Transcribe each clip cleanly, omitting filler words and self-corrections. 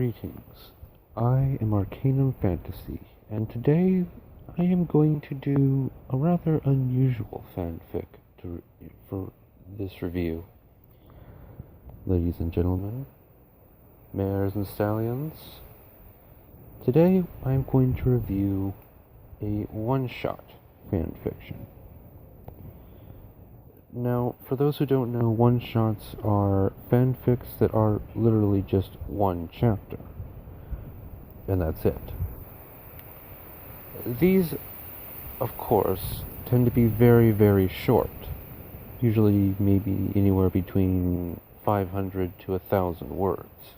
Greetings. I am Arcanum Fantasy, and today I am going to do a rather unusual fanfic for this review. Ladies and gentlemen, mares and stallions, today I am going to review a one-shot fanfiction. Now, for those who don't know, one-shots are fanfics that are literally just one chapter. And that's it. These, of course, tend to be very, very short. Usually maybe anywhere between 500 to 1,000 words.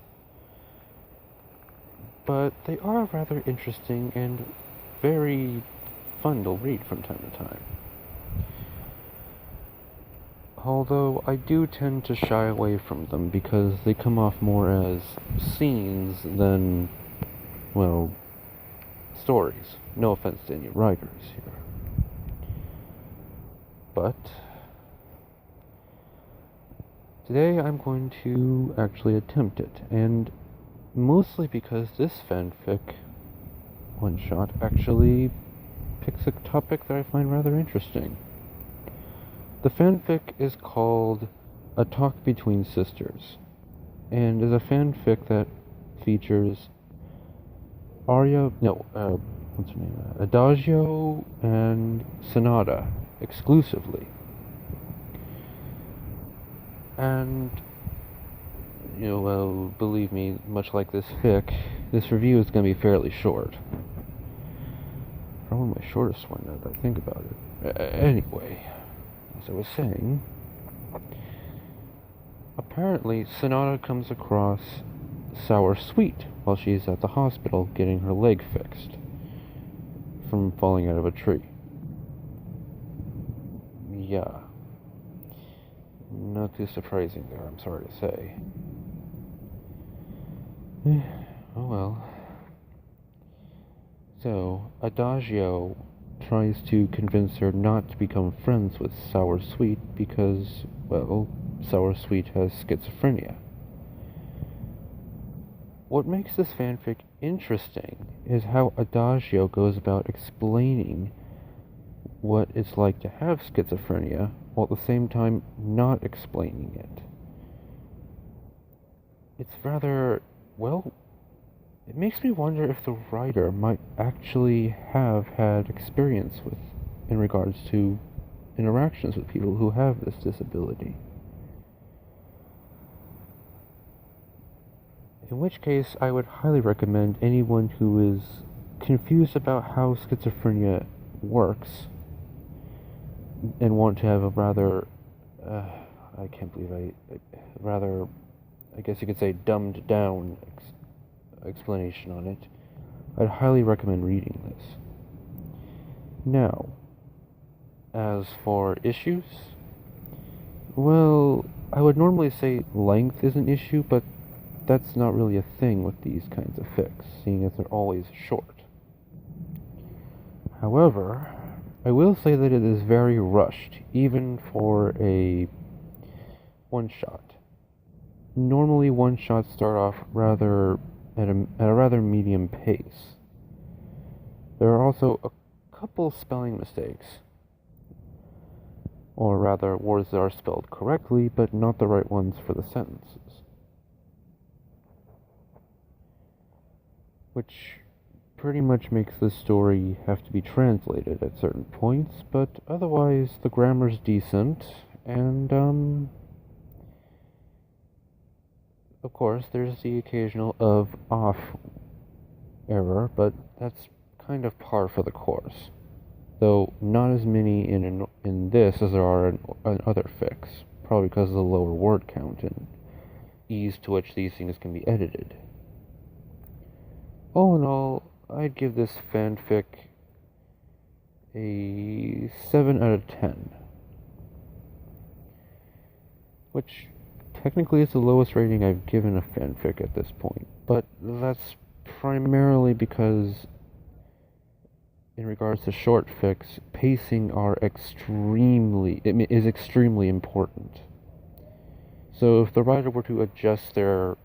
But they are rather interesting and very fun to read from time to time. Although I do tend to shy away from them because they come off more as scenes than, well, stories. No offense to any writers here. But today I'm going to actually attempt it, and mostly because this fanfic one-shot actually picks a topic that I find rather interesting. The fanfic is called A Talk Between Sisters, and is a fanfic that features Adagio and Sonata exclusively. And, believe me, much like this fic, this review is going to be fairly short. Probably my shortest one now that I think about it. Anyway, as I was saying, apparently Sonata comes across Sour Sweet while she's at the hospital getting her leg fixed from falling out of a tree. Yeah. Not too surprising there, I'm sorry to say. Oh well. So, Adagio tries to convince her not to become friends with Sour Sweet because, well, Sour Sweet has schizophrenia. What makes this fanfic interesting is how Adagio goes about explaining what it's like to have schizophrenia, while at the same time not explaining it. It's rather, well, it makes me wonder if the writer might actually have had experience in regards to interactions with people who have this disability. In which case, I would highly recommend anyone who is confused about how schizophrenia works and want to have a rather, I guess you could say dumbed down explanation on it, I'd highly recommend reading this. Now, as for issues, well, I would normally say length is an issue, but that's not really a thing with these kinds of fics, seeing as they're always short. However, I will say that it is very rushed, even for a one-shot. Normally, one-shots start off at a rather medium pace. There are also a couple spelling mistakes, or rather, words that are spelled correctly, but not the right ones for the sentences. Which pretty much makes the story have to be translated at certain points, but otherwise the grammar's decent, and of course there's the occasional off error, but that's kind of par for the course, though not as many in this as there are in other fics, probably because of the lower word count and ease to which these things can be edited. All in all, I'd give this fanfic a 7 out of 10. Which technically is the lowest rating I've given a fanfic at this point. But that's primarily because, in regards to short fics, pacing is extremely important. So if the writer were to adjust their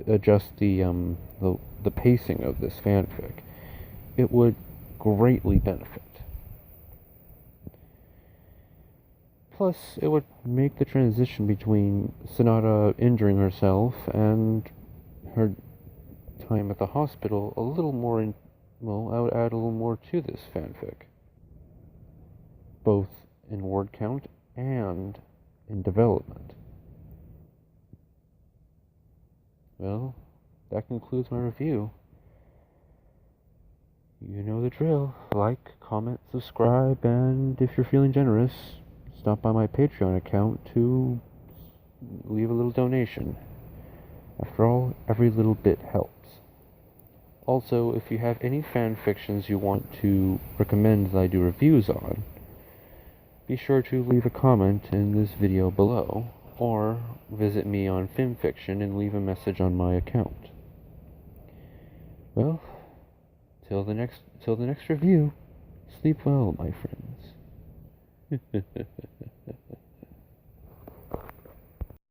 adjust the pacing of this fanfic, it would greatly benefit. Plus, it would make the transition between Sonata injuring herself and her time at the hospital a little more well, I would add a little more to this fanfic, both in word count and in development. Well, that concludes my review. You know the drill. Like, comment, subscribe, and if you're feeling generous, stop by my Patreon account to leave a little donation. After all, every little bit helps. Also, if you have any fan fictions you want to recommend that I do reviews on, be sure to leave a comment in this video below, or visit me on FimFiction and leave a message on my account. Well, till the next review, sleep well, my friends.